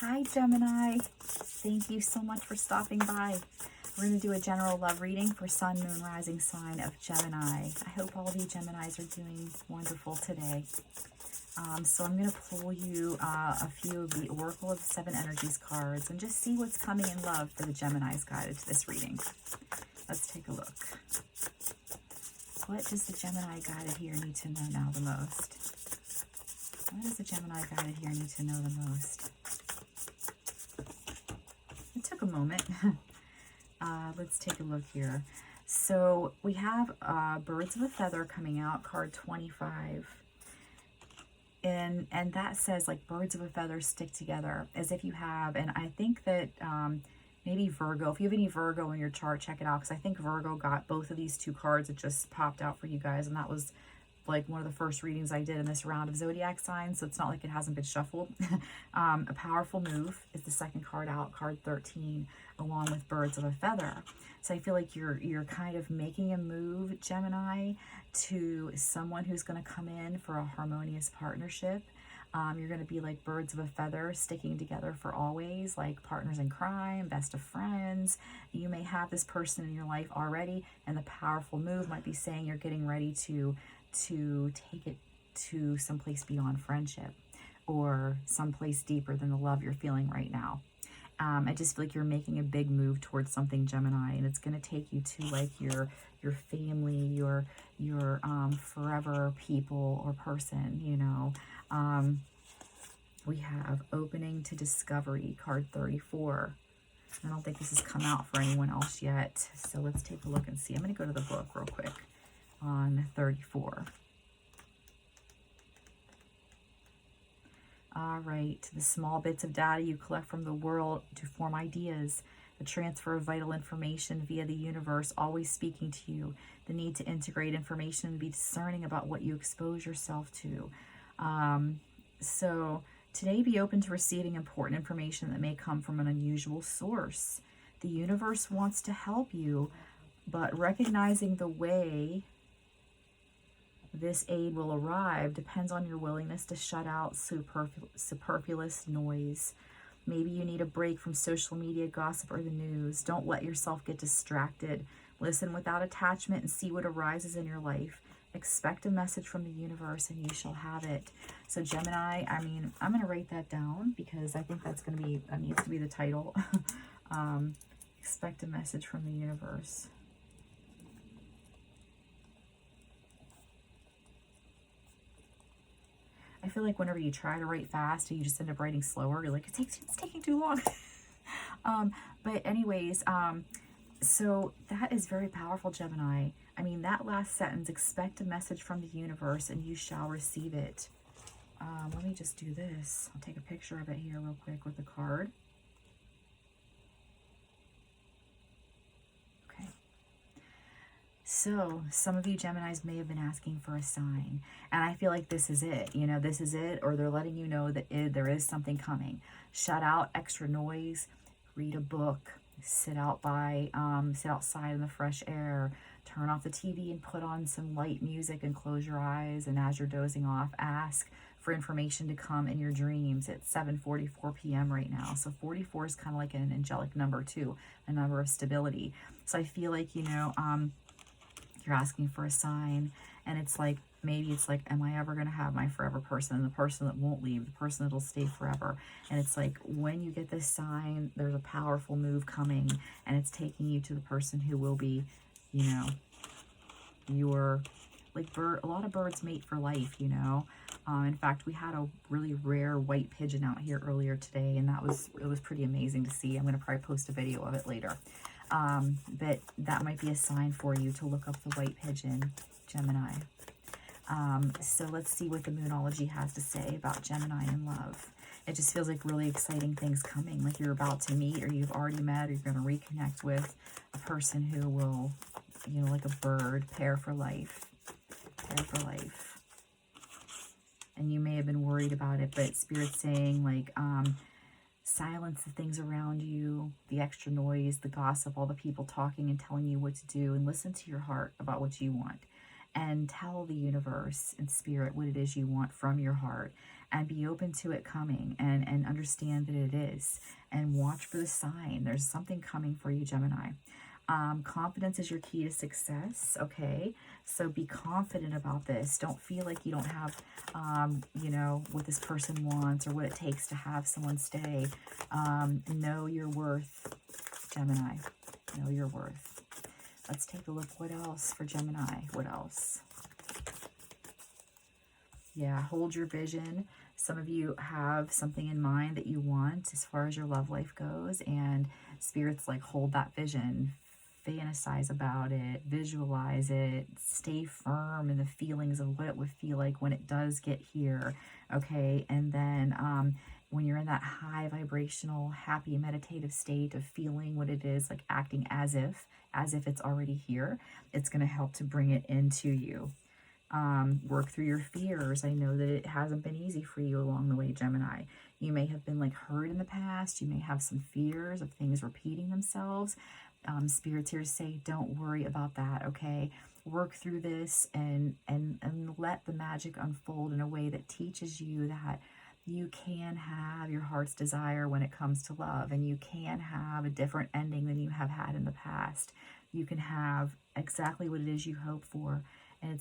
Hi, Gemini. Thank you so much for stopping by. We're going to do a general love reading for Sun, Moon, Rising sign of Gemini. I hope all of you Geminis are doing wonderful today. So I'm going to pull you a few of the Oracle of the Seven Energies cards and just see what's coming in love for the Geminis guided to this reading. Let's take a look. What does the Gemini guided here need to know now the most? What does the Gemini guided here need to know the most? It took a moment. Let's take a look here. So we have Birds of a Feather coming out, card 25. And that says, like, birds of a feather stick together, as if you have, and I think that maybe Virgo, if you have any Virgo in your chart, check it out, because I think Virgo got both of these two cards that just popped out for you guys, and that was like one of the first readings I did in this round of zodiac signs, so it's not like it hasn't been shuffled. A powerful move is the second card out, card 13, along with Birds of a Feather. So I feel like you're kind of making a move, Gemini, to someone who's going to come in for a harmonious partnership. You're going to be like birds of a feather, sticking together for always, like partners in crime, best of friends. You may have this person in your life already, and the powerful move might be saying you're getting ready to take it to someplace beyond friendship, or someplace deeper than the love you're feeling right now. I just feel like you're making a big move towards something, Gemini, and it's going to take you to like your family, your forever people or person, you know. We have Opening to Discovery, card 34. I don't think this has come out for anyone else yet, so let's take a look and see. I'm going to go to the book real quick on 34. All right, the small bits of data you collect from the world to form ideas, the transfer of vital information via the universe always speaking to you, the need to integrate information and be discerning about what you expose yourself to. So today, be open to receiving important information that may come from an unusual source. The universe wants to help you, but recognizing the way this aid will arrive depends on your willingness to shut out superfluous noise. Maybe you need a break from social media gossip or the news. Don't let yourself get distracted. Listen without attachment and see what arises in your life. Expect a message from the universe and you shall have it. So Gemini, I mean, I'm going to write that down because I think that's going to be, that needs to be the title. Expect a message from the universe. I feel like whenever you try to write fast and you just end up writing slower, you're like, it's taking too long. But anyways, so that is very powerful, Gemini. I mean, that last sentence, expect a message from the universe and you shall receive it. Let me just do this. I'll take a picture of it here real quick with the card. Okay. So some of you Geminis may have been asking for a sign, and I feel like this is it. You know, this is it, or they're letting you know that there is something coming. Shut out extra noise, read a book, sit outside in the fresh air, turn off the TV and put on some light music and close your eyes, and as you're dozing off, ask for information to come in your dreams. It's 7:44 p.m. right now, so 44 is kind of like an angelic number too, a number of stability. So I feel like, you know, you're asking for a sign, and it's like, maybe it's like, am I ever going to have my forever person, the person that won't leave, the person that'll stay forever? And it's like, when you get this sign, there's a powerful move coming, and it's taking you to the person who will be, you know, your, like, a lot of birds mate for life, you know. In fact, we had a really rare white pigeon out here earlier today, and it was pretty amazing to see. I'm going to probably post a video of it later. But that might be a sign for you to look up the white pigeon, Gemini. So let's see what the Moonology has to say about Gemini and love. It just feels like really exciting things coming, like you're about to meet, or you've already met, or you're going to reconnect with a person who will, you know, like a bird, pair for life. Pair for life. And you may have been worried about it, but Spirit's saying, like, silence the things around you, the extra noise, the gossip, all the people talking and telling you what to do, and listen to your heart about what you want. And tell the universe and Spirit what it is you want from your heart. and be open to it coming, and understand that it is, and watch for the sign. There's something coming for you, Gemini. Confidence is your key to success, okay? So be confident about this. Don't feel like you don't have, you know, what this person wants or what it takes to have someone stay. Know your worth, Gemini. Know your worth. Let's take a look. What else for Gemini? What else? Yeah, hold your vision. Some of you have something in mind that you want as far as your love life goes, and Spirit's like, hold that vision. Fantasize about it, visualize it, stay firm in the feelings of what it would feel like when it does get here, okay? And then when you're in that high vibrational, happy, meditative state of feeling what it is, like acting as if it's already here, it's going to help to bring it into you. Work through your fears. I know that it hasn't been easy for you along the way, Gemini. You may have been like hurt in the past. You may have some fears of things repeating themselves. Spirit's here to say, don't worry about that, okay? Work through this and let the magic unfold in a way that teaches you that you can have your heart's desire when it comes to love, and you can have a different ending than you have had in the past. You can have exactly what it is you hope for, and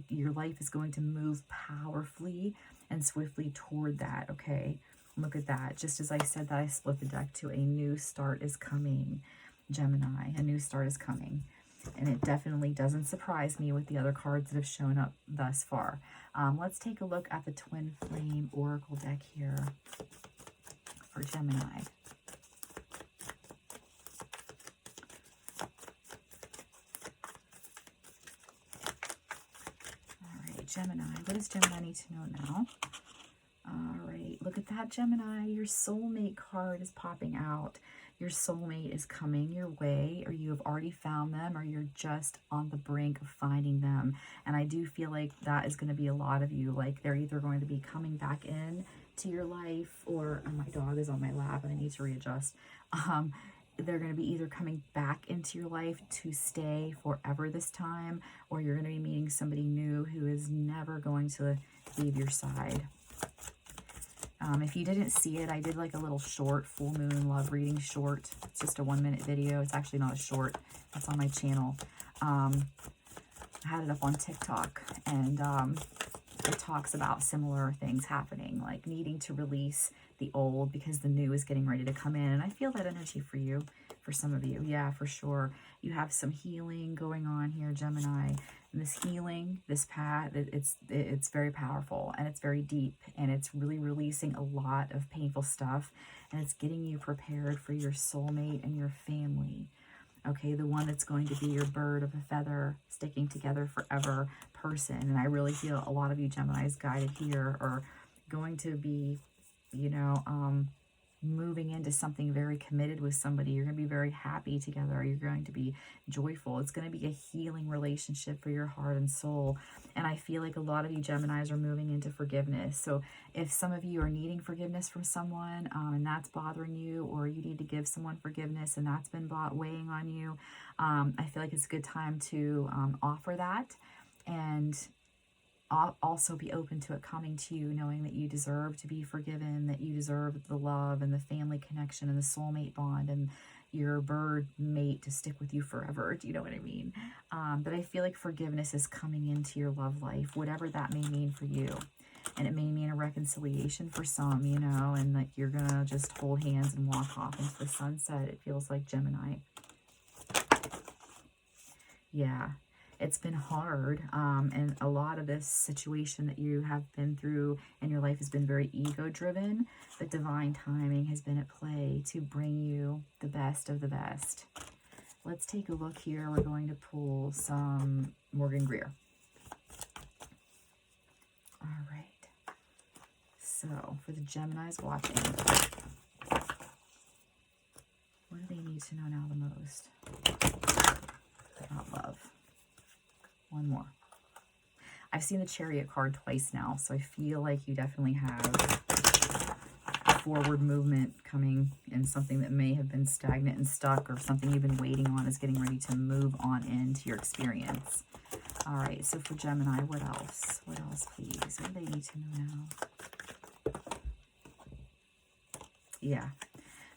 your life is going to move powerfully and swiftly toward that, okay? Look at that. Just as I said that, I split the deck to a new start is coming. Gemini, a new start is coming, and it definitely doesn't surprise me with the other cards that have shown up thus far. Let's take a look at the Twin Flame Oracle deck here for Gemini. All right, Gemini, what does Gemini need to know now? All right, look at that, Gemini. Your soulmate card is popping out. Your soulmate is coming your way, or you have already found them, or you're just on the brink of finding them. And I do feel like that is going to be a lot of you. Like they're either going to be coming back in to your life, or my dog is on my lap and I need to readjust. They're going to be either coming back into your life to stay forever this time, or you're going to be meeting somebody new who is never going to leave your side. If you didn't see it, I did like a little short full moon love reading short. It's just a 1-minute video. It's actually not a short. That's on my channel. I had it up on TikTok, and it talks about similar things happening, like needing to release the old because the new is getting ready to come in. And I feel that energy for you, for some of you. Yeah, for sure. You have some healing going on here, Gemini. And this healing, this path, it's very powerful, and it's very deep, and it's really releasing a lot of painful stuff, and it's getting you prepared for your soulmate and your family. Okay, the one that's going to be your bird of a feather, sticking together forever person. And I really feel a lot of you Geminis guided here are going to be, you know, moving into something very committed with somebody. You're going to be very happy together. You're going to be joyful. It's going to be a healing relationship for your heart and soul. And I feel like a lot of you Geminis are moving into forgiveness. So if some of you are needing forgiveness from someone and that's bothering you, or you need to give someone forgiveness and that's been weighing on you, I feel like it's a good time to offer that, and also be open to it coming to you, knowing that you deserve to be forgiven, that you deserve the love and the family connection and the soulmate bond and your bird mate to stick with you forever. Do you know what I mean? But I feel like forgiveness is coming into your love life, whatever that may mean for you. And it may mean a reconciliation for some, you know, and like you're gonna just hold hands and walk off into the sunset. It feels like, Gemini. Yeah. It's been hard, and a lot of this situation that you have been through in your life has been very ego-driven, but divine timing has been at play to bring you the best of the best. Let's take a look here. We're going to pull some Morgan-Greer. All right. So, for the Geminis watching, what do they need to know now the most about love? One more. I've seen the Chariot card twice now, so I feel like you definitely have forward movement coming in something that may have been stagnant and stuck, or something you've been waiting on is getting ready to move on into your experience. All right, so for Gemini, what else? What else, please? What do they need to know now? Yeah.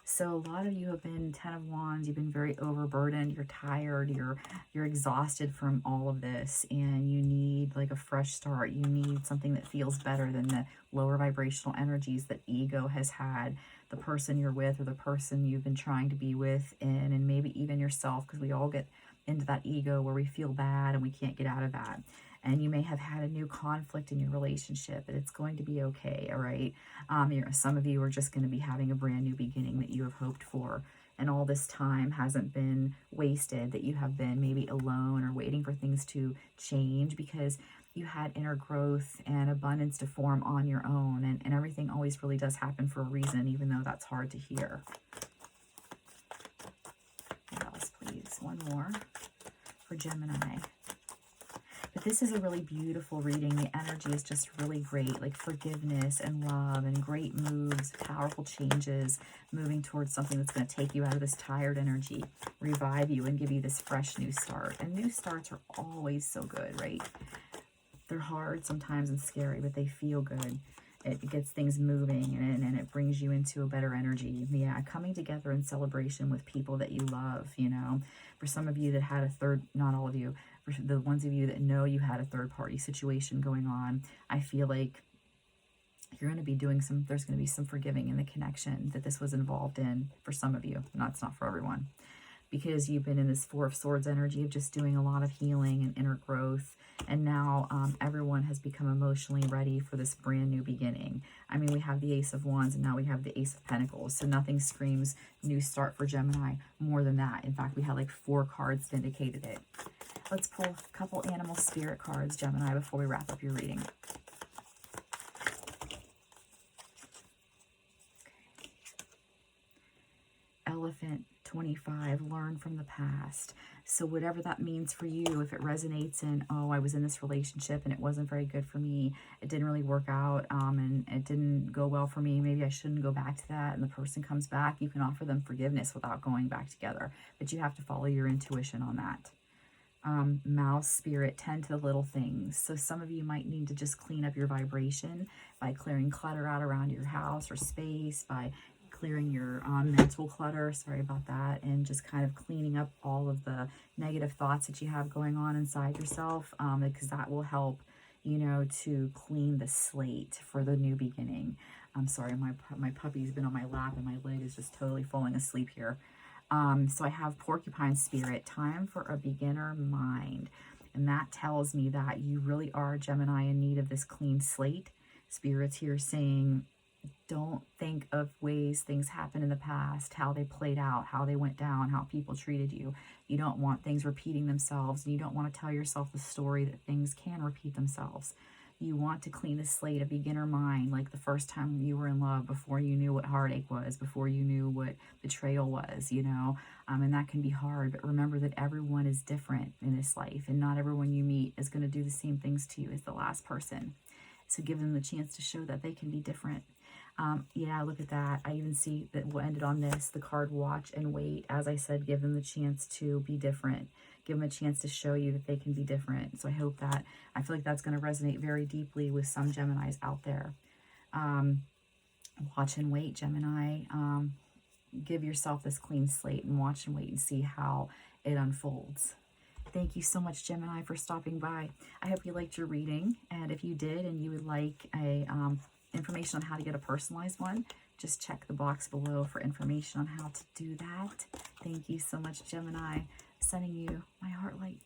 So a lot of you have been 10 of Wands, you've been very overburdened, you're tired, you're exhausted from all of this, and you need like a fresh start. You need something that feels better than the lower vibrational energies that ego has had, the person you're with or the person you've been trying to be with, and maybe even yourself, because we all get into that ego where we feel bad and we can't get out of that. And you may have had a new conflict in your relationship, and it's going to be okay, all right? Some of you are just going to be having a brand new beginning that you have hoped for, and all this time hasn't been wasted, that you have been maybe alone or waiting for things to change because you had inner growth and abundance to form on your own, and everything always really does happen for a reason, even though that's hard to hear. What else, please? One more for Gemini. But this is a really beautiful reading. The energy is just really great, like forgiveness and love and great moves, powerful changes, moving towards something that's going to take you out of this tired energy, revive you, and give you this fresh new start. And new starts are always so good, right? They're hard sometimes and scary, but they feel good. It gets things moving, and it brings you into a better energy. Yeah, coming together in celebration with people that you love, you know. For some of you that had a third, not all of you, for the ones of you that know you had a third-party situation going on, I feel like you're going to be doing there's going to be some forgiving in the connection that this was involved in for some of you. No, it's not for everyone. Because you've been in this Four of Swords energy of just doing a lot of healing and inner growth. And now everyone has become emotionally ready for this brand new beginning. I mean, we have the Ace of Wands and now we have the Ace of Pentacles. So nothing screams new start for Gemini more than that. In fact, we had like 4 cards that indicated it. Let's pull a couple animal spirit cards, Gemini, before we wrap up your reading. Elephant 25, learn from the past. So whatever that means for you, if it resonates in, oh, I was in this relationship and it wasn't very good for me, it didn't really work out, and it didn't go well for me, maybe I shouldn't go back to that, and the person comes back, you can offer them forgiveness without going back together, but you have to follow your intuition on that. Mouse spirit, tend to the little things. So some of you might need to just clean up your vibration by clearing clutter out around your house or space, by clearing your mental clutter, sorry about that, and just kind of cleaning up all of the negative thoughts that you have going on inside yourself, because that will help, you know, to clean the slate for the new beginning. I'm sorry, my puppy's been on my lap and my leg is just totally falling asleep here. So I have porcupine spirit, time for a beginner mind. And that tells me that you really are, Gemini, in need of this clean slate. Spirit's here saying, don't think of ways things happened in the past, how they played out, how they went down, how people treated you. You don't want things repeating themselves. And you don't want to tell yourself the story that things can repeat themselves. You want to clean the slate, a beginner mind, like the first time you were in love, before you knew what heartache was, before you knew what betrayal was, you know, and that can be hard. But remember that everyone is different in this life, and not everyone you meet is going to do the same things to you as the last person. So give them the chance to show that they can be different. Yeah, look at that. I even see that we'll end it on this, the card watch and wait. As I said, give them the chance to be different. Give them a chance to show you that they can be different. So I hope that, I feel like that's going to resonate very deeply with some Geminis out there. Watch and wait, Gemini. Give yourself this clean slate and watch and wait and see how it unfolds. Thank you so much, Gemini, for stopping by. I hope you liked your reading. And if you did and you would like a information on how to get a personalized one, just check the box below for information on how to do that. Thank you so much, Gemini. Sending you my heart light.